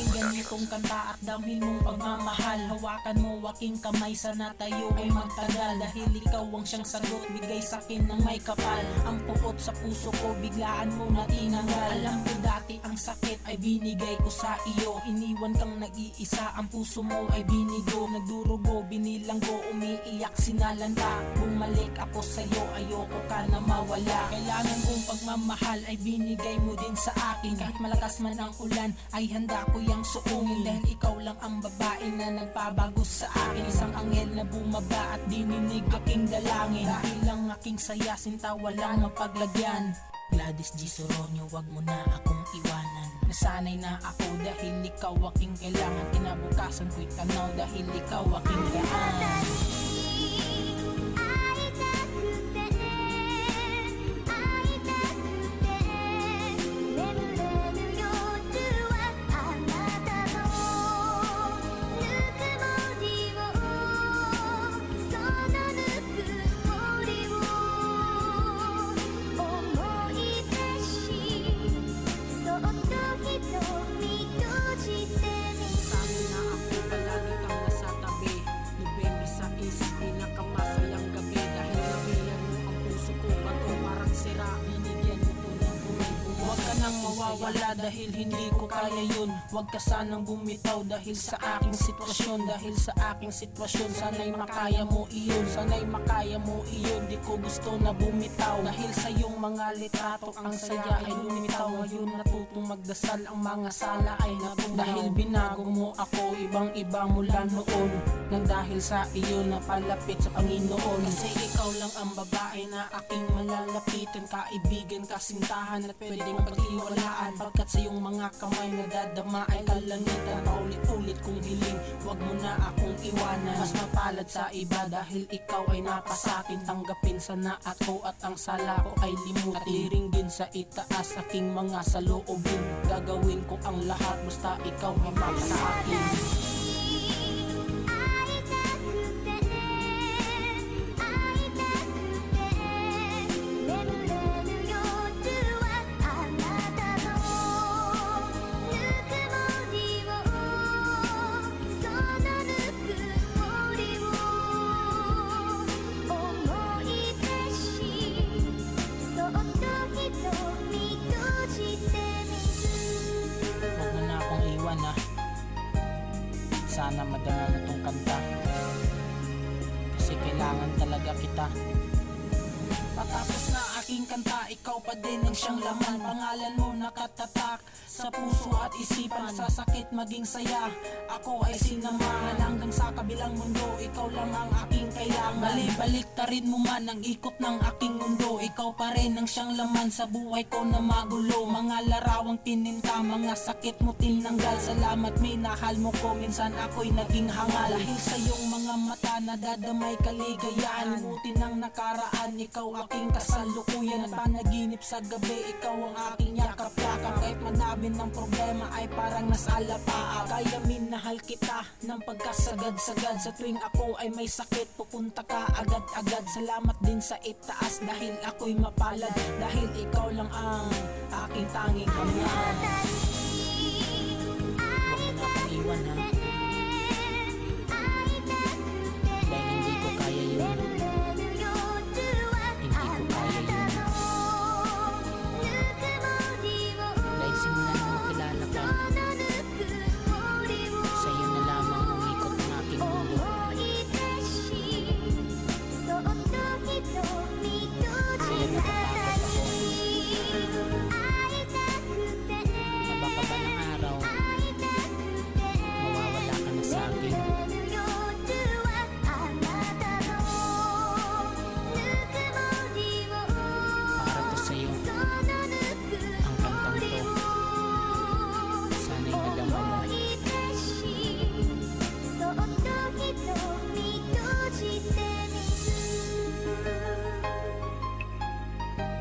Pakinggan mo tong kanta at damhin mong pagmamahal. Hawakan mo aking kamay, sana tayo ay magtagal. Dahil ikaw ang siyang sagot, bigay sa'kin ng may kapal. Ang puot sa puso ko, biglaan mo na tinanggal. Alam ko dati ang sakit ay binigay ko sa iyo. Iniwan kang nag-iisa, ang puso mo ay binigo. Nagdurugo, binilanggo, umiiyak, sinalanta. Bumalik ako sa'yo, ayoko ka na mawala. Kailangan kong pagmamahal ay binigay mo din sa akin. Kahit malakas man ang ulan, ay handa ko yang suungin. Dahil ikaw lang ang babae na nagpabago sa akin. Isang anghel na bumaba at dininig aking dalangin. Dahil lang aking saya, sinta walang mapaglagyan. Gladys G. Soronio, wag mo na akong iwanan. Nasanay na ako dahil ikaw aking kailangan. Kinabukasan ko'y tanaw dahil ikaw aking daan. Mawawala dahil hindi ko kaya yun. Huwag ka sanang bumitaw dahil sa aking sitwasyon. Dahil sa aking sitwasyon, sana'y makaya mo iyon. Sana'y makaya mo iyon, di ko gusto na bumitaw. Dahil sa iyong mga litrato, ang saya ay lumitaw. Ngayon natutong magdasal, ang mga sala ay natunaw. Dahil binago mo ako, ibang iba mula noon. Nang dahil sa iyo napalapit sa Panginoon. Kasi ikaw lang ang babae na aking malalapitan. Kaibigan, kasintahan at pwedeng pag-iwalaan. Pagkat sa iyong mga kamay nadadama ay kalangitan. Paulit-ulit kong hiling, wag mo na akong iwanan. Mas mapalad sa iba dahil ikaw ay napasakin. Tanggapin sana ako at ang sala ko ay limutin. At iringgin sa itaas aking mga saloobin. Gagawin ko ang lahat basta ikaw ay mapasakin. Sana madama mo tong kanta kasi kailangan talaga kita. Patapos na aking kanta, ikaw pa din ang siyang laman. Pangalan mo nakatatak sa puso at isipan. Sa sakit maging saya, ako ay sinamahan. Hanggang sa kabilang mundo, ikaw lang ang aking kailangan. Balik ta rin mo man ang ikot ng aking mundo. Ikaw pa rin ang siyang laman sa buhay ko na magulo. Mga larawang tininta, mga sakit mo tinanggal. Salamat minahal mo ko, minsan ako'y naging hangal. Dahil sa iyong mga mata nadadamay kaligayahan. Limutin ang nakaraan, ikaw aking kasalukuyan. At panaginip sa gabi, ikaw ang aking yakap-yakap. Kahit madami ng problema ay parang nasalapaan. Kaya minahal kita ng pagkasagad-sagad. Sa tuwing ako ay may sakit, pupunta ka agad-agad. Salamat din sa itaas dahil ako'y mapalad. Dahil ikaw lang ang aking tanging kamyan. Huwag mo na akong iwan ha.